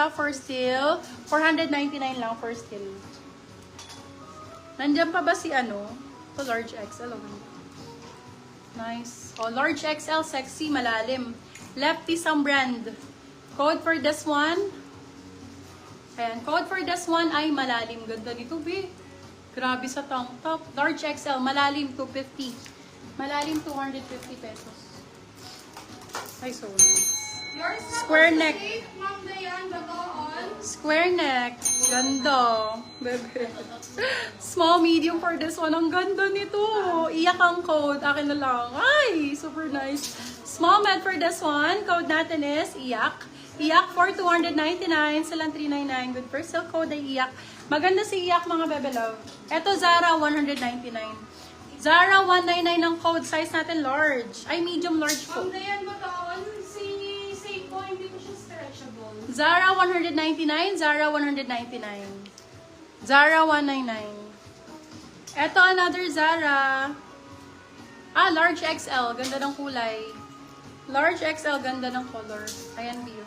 siya for still. 499 lang for still. Nandiyan pa ba si ano? To large XL. Nice. Oh, large XL, sexy, malalim. Lefty some brand. Code for this one. Ayan, code for this one ay malalim. Ganda nito, be. Grabe sa tank top. Large XL, malalim, 250. Malalim, 250 pesos. Ay, so nice. Square neck. Square neck. Ganda. Bebe. Small, medium for this one. Ang ganda nito. Iyak ang code. Akin na lang. Ay, super nice. Small med for this one. Code natin is iyak. Iyak for 299. Silang 399. Good for sale code ay iyak. Maganda si iyak mga bebe love. Ito Zara 199. Zara 199 ang code. Size natin large. Ay, medium large po. Ang dayan mo tawon, si Safe po, hindi ko siya stretchable. Zara 199. Zara 199. Zara 199. Ito another Zara. Ah, large XL. Ganda ng kulay. Large XL. Ganda ng color. Ayan, view.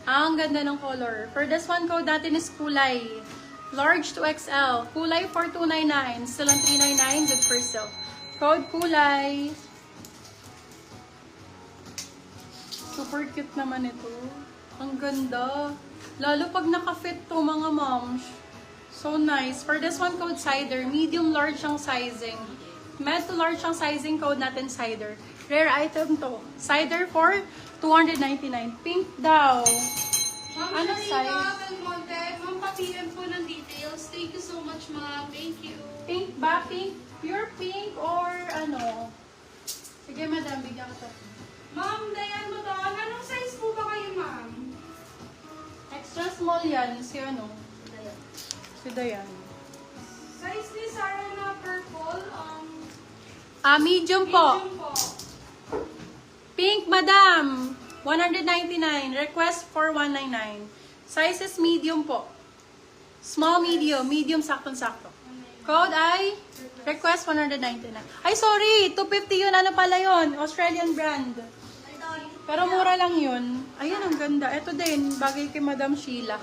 Ang ganda ng color. For this one, code natin is kulay. Large to XL. Kulay 4299. Still on 399. Good for sale. Code kulay. Super cute naman ito. Ang ganda. Lalo pag naka-fit to mga moms. So nice. For this one, code cider. Medium large ang sizing. Med to large ang sizing, code natin cider. Rare item to. Cider for 299. Pink daw. Ma'am Ano Sharika size? Belmonte, ma'am pa-PM po ng details. Thank you so much, ma'am. Thank you. Pink ba? Pink? Pure pink or ano? Sige madam, bigyan ko. Ma'am, Dayan mo doon. Anong size po ba kayo, ma'am? Extra small yan. Si ano? Si Dayan. Size ni Sarah na purple, Medium po. medium po. Pink, madam. 199. Request for 199. Size is medium po. Small, medium. Medium, saktong-sakto. Code ay request 199. Ay, sorry. 250 yun. Ano pala yun? Australian brand. Pero mura lang yun. Ayan, ang ganda. Ito din. Bagay kay Madam Sheila.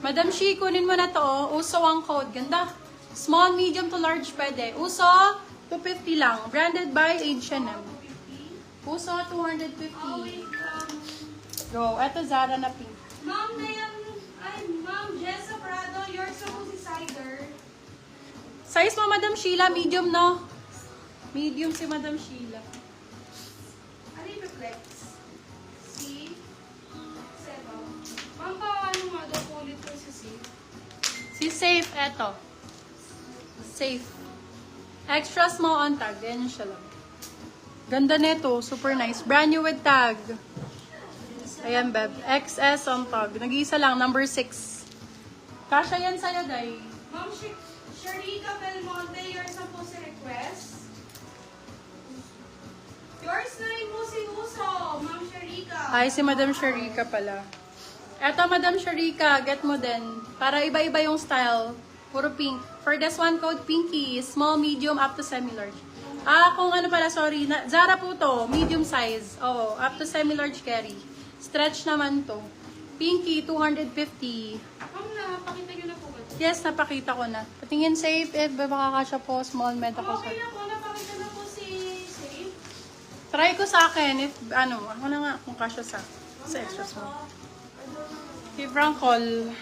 Madam She, kunin mo na to. Oh. Uso ang code. Ganda. Small, medium to large pwede. Uso, 250 lang. Branded by H&M. Uso, 250. Go. Ito, Zara na pink. Ma'am, Dayan, ay, ma'am, Jessa Prado, yours na po si Cider. Size mo, Madam Sheila, medium, no? Medium si Madam Sheila. Ano yung reflex? Si Seba. Ma'am, paano nga daw po ulit po si Safe? Si Safe, eto. Safe. Extra small on tag. Ganyan siya lang. Ganda nito. Super nice. Brand new with tag. Ayan, Beb. XS on tag. Nag-iisa lang. Number 6. Kasha yan sa'yo, Day. Ma'am, Sharika Belmonte, yours na po si request. Yours na rin po si Uso, Ma'am Sharika. Ay, si Madam Sharika pala. Eto, Madam Sharika. Get mo din. Para iba-iba yung style. Puro pink. For this one, code Pinky. Small, medium, up to semi-large. Kung ano pala, sorry. Zara po to. Medium size. Oo, up to semi-large carry. Stretch naman to. Pinky, 250. Ma'am, napakita niyo na po ba? Yes, napakita ko na. Patingin safe if baka kasya po. Small, med ako. Okay na po, napakita na po si Safe. Try ko sa akin if, ano, ako na nga kung kasya sa extra small. Give Frank call.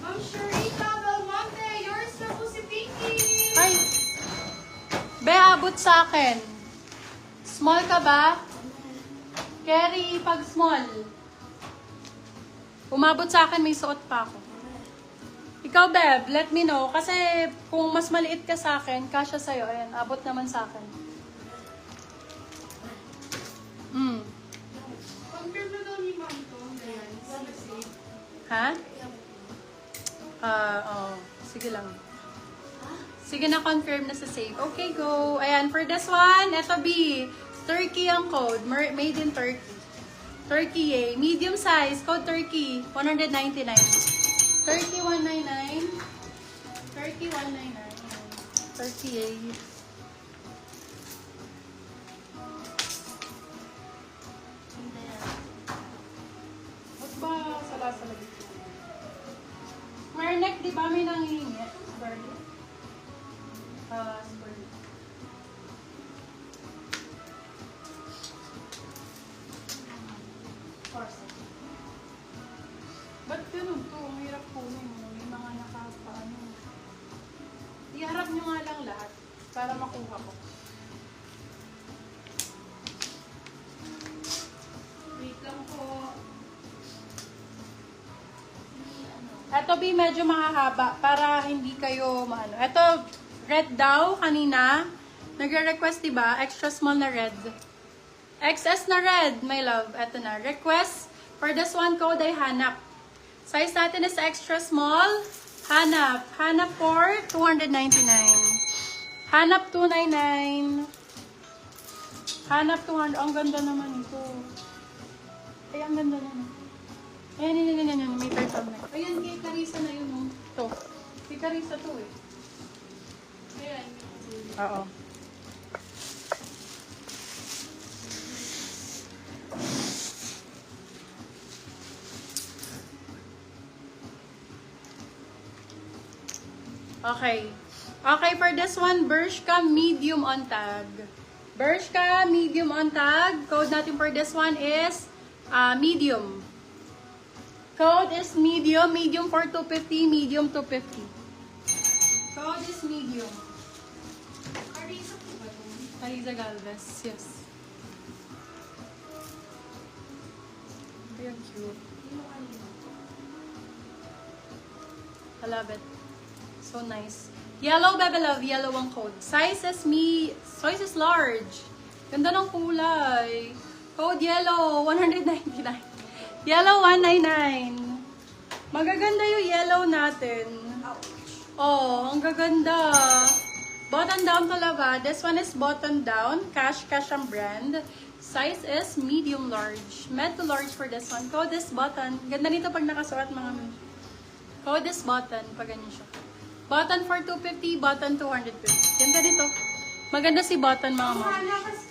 Ma'am Sharika Belmonte, yours na po si Pinky. Ay! Be, abot sa akin. Small ka ba? Carry pag small. Umabot sa akin, may suot pa ako. Ikaw, Beb, let me know. Kasi kung mas maliit ka sa akin, kasya sa'yo. Ayan, abot naman sa akin. Confirm na daw ni Ma'am to. Ayan, si Safe. Ha? Oo. Sige lang. Sige na, confirm na sa safe. Okay, go. Ayan, for this one, eto B. Turkey ang code. Made in Turkey. Turkey A. Medium size. Code Turkey. 199. Turkey 199. Turkey 199. Turkey A. Iharap nyo nga lang lahat para makuha ko. Wait lang po. Ito B, medyo mahahaba para hindi kayo maano. Ito, red daw kanina. Nagre-request, diba? Extra small na red. XS na red, my love. Ito na. Request for this one code ay hanap. Size natin is extra small. Hanap. Hanap for 299. Hanap 299. Hanap 200. Ang ganda naman ito. Ay, ang ganda naman. Ayan. May turtleneck. Ayan, kay Carissa na yun. Oh. Ito. Kay Carissa to eh. Ayan. Oo. Okay. Okay, for this one, Bershka medium on tag. Bershka medium on tag. Code natin for this one is medium. Code is medium. Medium for 250, medium 250. Code is medium. Carissa po ba ito? Carissa Galvez, yes. Very cute. Yung kanina. I love it. So nice. Yellow, baby love. Yellow ang code. Size is large. Ganda ng kulay. Code yellow, 199. Yellow, 199. Magaganda yung yellow natin. Oh, ang gaganda. Button down talaga. This one is button down. Cash ang brand. Size is medium large. Med to large for this one. Code is button. Ganda nito pag nakasuot mga men. Code is button. Pag ganyan siya. Button for 250, button 250. Ganda dito. Maganda si button mga mom. Mahal na kasi